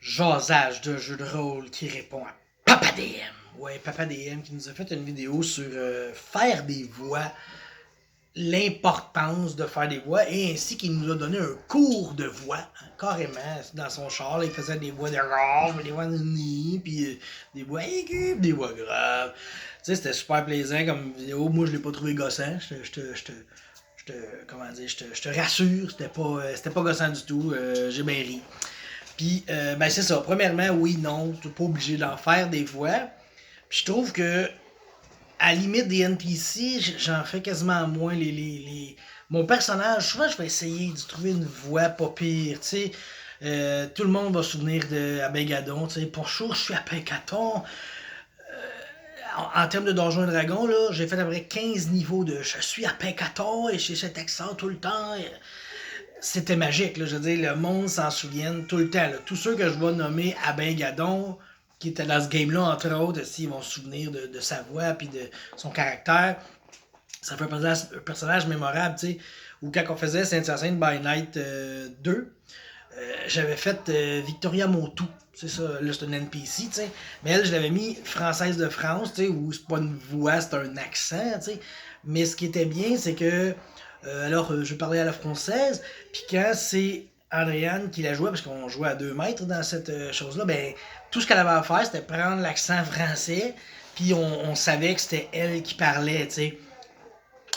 jasage de jeu de rôle qui répond à Papa DM. Ouais, Papa DM qui nous a fait une vidéo sur faire des voix, l'importance de faire des voix, et ainsi qu'il nous a donné un cours de voix, hein, carrément, dans son char. Là, il faisait des voix de rage, des voix de nid, puis des voix aiguës, des voix graves. Tu sais, c'était super plaisant comme vidéo. Moi, je l'ai pas trouvé gossant. Comment dire, je te rassure, c'était pas gossant du tout. J'ai bien ri. Puis, ben c'est ça. Premièrement, oui, non, tu n'es pas obligé d'en faire des voix. Puis je trouve que, à la limite des NPC, j'en fais quasiment moins. Mon personnage, souvent, je vais essayer de trouver une voix pas pire, tu sais. Tout le monde va se souvenir de Abegadon, tu sais. Pour sûr, je suis Abegadon. En termes de Donjons et Dragons, là, j'ai fait à peu près 15 niveaux de je suis Abegadon et j'ai cet accent tout le temps. C'était magique, là, je veux dire, le monde s'en souvient tout le temps. Là. Tous ceux que je vais nommer à Gadon, qui étaient dans ce game-là, entre autres, s'ils vont se souvenir de sa voix et de son caractère, ça fait un personnage mémorable, tu sais. Ou quand on faisait Saint Assassin by Night 2, j'avais fait Victoria Motu. C'est ça, là c'est un NPC, tu sais. Mais elle, je l'avais mis française de France, tu sais, où c'est pas une voix, c'est un accent, tu sais. Mais ce qui était bien, c'est que je parlais à la française, puis quand c'est Andréane qui la jouait, parce qu'on jouait à 2 mètres dans cette chose-là, ben tout ce qu'elle avait à faire, c'était prendre l'accent français, puis on savait que c'était elle qui parlait, tu sais.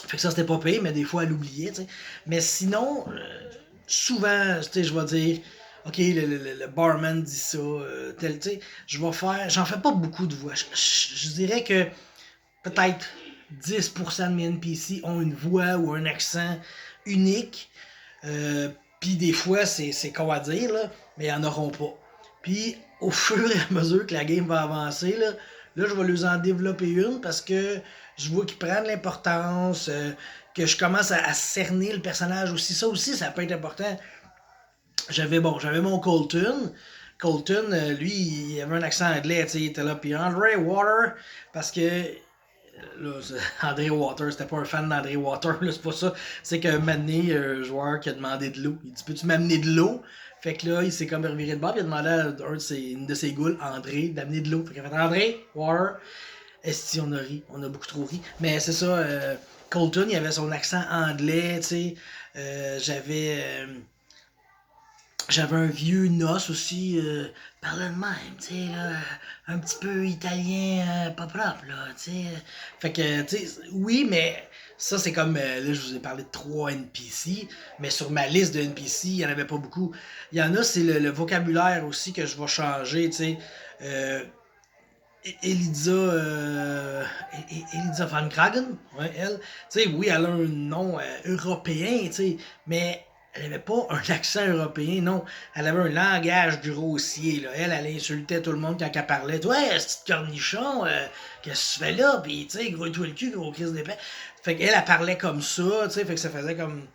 Fait que ça, c'était pas payé, mais des fois, elle oubliait, tu sais. Mais sinon, souvent, tu sais, je vais dire, OK, le barman dit ça, tel, tu sais, j'en fais pas beaucoup de voix. Je dirais que peut-être 10% de mes NPC ont une voix ou un accent unique. Puis des fois, c'est con à dire, là, mais ils en auront pas. Puis au fur et à mesure que la game va avancer, là je vais leur en développer une parce que je vois qu'ils prennent l'importance, que je commence à cerner le personnage aussi. Ça aussi, ça peut être important. J'avais mon Colton. Colton, lui, il avait un accent anglais, tu sais, il était là, puis Andre Water, parce que là, André Water, c'était pas un fan d'André Water, là, c'est pas ça. C'est que Mané, un joueur qui a demandé de l'eau. Il dit peux-tu m'amener de l'eau? Fait que là, il s'est comme reviré de bord, puis il a demandé à une de ses goules, André, d'amener de l'eau. Fait qu'il a fait André, Water. Est-ce qu'on a ri? On a beaucoup trop ri. Mais c'est ça, Colton, il avait son accent anglais, tu sais. J'avais un vieux noce aussi, parlait de même, tu sais, un petit peu italien, pas propre, là, tu sais. Fait que, tu sais, oui, mais ça, c'est comme, là, je vous ai parlé de 3 NPC, mais sur ma liste de NPC, il n'y en avait pas beaucoup. Il y en a, c'est le vocabulaire aussi que je vais changer, tu sais. Euh, Eliza Van Kragen, ouais, elle, tu sais, oui, elle a un nom européen, tu sais, mais elle avait pas un accent européen, non. Elle avait un langage grossier, là. Elle insultait tout le monde quand elle parlait. Toi, ce petit cornichon, qu'est-ce que tu fais là? Puis, tu sais, gros-toi le cul, gros crise d'épée. Fait qu'elle, elle parlait comme ça, tu sais, fait que ça faisait comme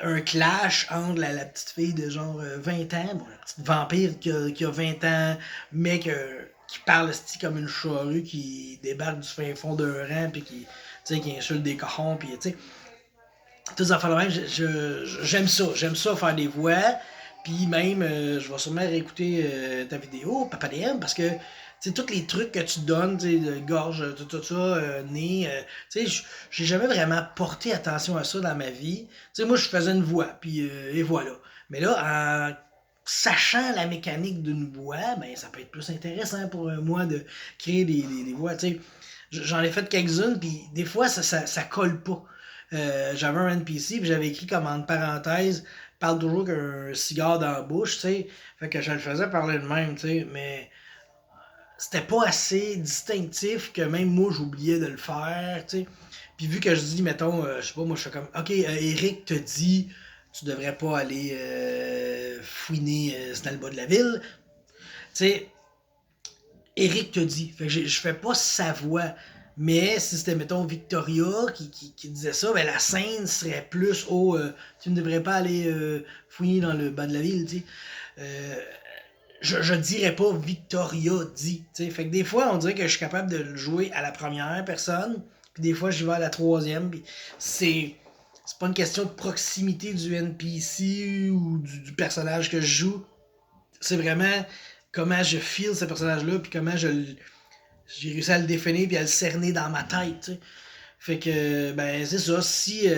un clash entre la petite fille de genre 20 ans, bon, la petite vampire qui a 20 ans, mais qui parle comme une charrue qui débarque du fin fond d'un rang puis qui insulte des cochons puis tu sais toutes ces affaires même j'aime ça faire des voix puis même je vais sûrement réécouter ta vidéo Papa DM parce que tous les trucs que tu donnes, de gorge, tout ça, nez, j'ai jamais vraiment porté attention à ça dans ma vie. Moi, je faisais une voix, puis et voilà. Mais là, en sachant la mécanique d'une voix, ben, ça peut être plus intéressant pour moi de créer des voix. J'en ai fait quelques-unes, puis des fois, ça colle pas. J'avais un NPC, puis j'avais écrit comme entre parenthèses, parle toujours qu'un cigare dans la bouche, tu sais. Fait que je le faisais parler de même, tu sais, mais c'était pas assez distinctif que même moi j'oubliais de le faire, tu sais. Puis vu que je dis, mettons, je sais pas, moi je fais comme, ok, Eric te dit, tu devrais pas aller fouiner dans le bas de la ville, tu sais, Eric te dit. Fait que je fais pas sa voix. Mais si c'était, mettons, Victoria qui disait ça, ben la scène serait plus au tu ne devrais pas aller fouiller dans le bas de la ville, tu sais. Euh, je dirais pas Victoria dit. T'sais. Fait que des fois, on dirait que je suis capable de le jouer à la première personne, puis des fois, j'y vais à la troisième. Puis c'est pas une question de proximité du NPC ou du personnage que je joue. c'est vraiment comment je feel ce personnage-là, puis comment j'ai réussi à le définir, puis à le cerner dans ma tête, tu sais. Fait que, ben, c'est ça. Si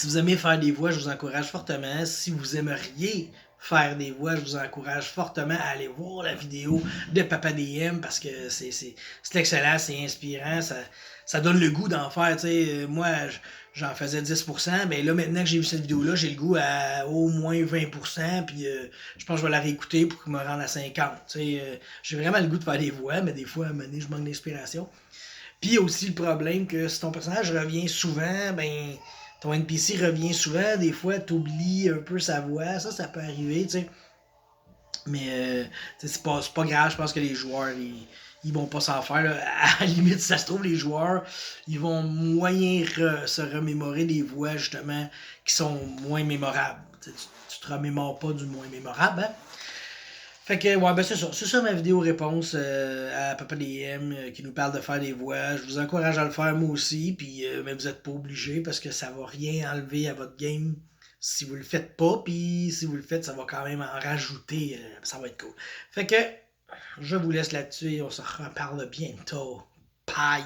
vous aimez faire des voix, je vous encourage fortement. Si vous aimeriez faire des voix, je vous encourage fortement à aller voir la vidéo de Papa DM parce que c'est excellent, c'est inspirant, ça donne le goût d'en faire. Moi, j'en faisais 10%, mais là, maintenant que j'ai vu cette vidéo-là, j'ai le goût à au moins 20%, puis je pense que je vais la réécouter pour me rendre à 50%. J'ai vraiment le goût de faire des voix, mais des fois, à un moment donné, je manque d'inspiration. Puis il y a aussi le problème que si ton personnage revient souvent, ben ton NPC revient souvent, des fois t'oublies un peu sa voix, ça peut arriver, tu sais. Mais c'est pas grave, je pense que les joueurs, ils vont pas s'en faire. Là. À la limite, si ça se trouve, les joueurs, ils vont moyen se remémorer des voix, justement, qui sont moins mémorables. Tu te remémores pas du moins mémorable, hein? Fait que, ouais, ben c'est ça. C'est ça ma vidéo réponse à Papa DM qui nous parle de faire des voix. Je vous encourage à le faire moi aussi, puis mais vous êtes pas obligé parce que ça va rien enlever à votre game si vous le faites pas, puis si vous le faites, ça va quand même en rajouter. Ça va être cool. Fait que, je vous laisse là-dessus et on se reparle bientôt. Bye!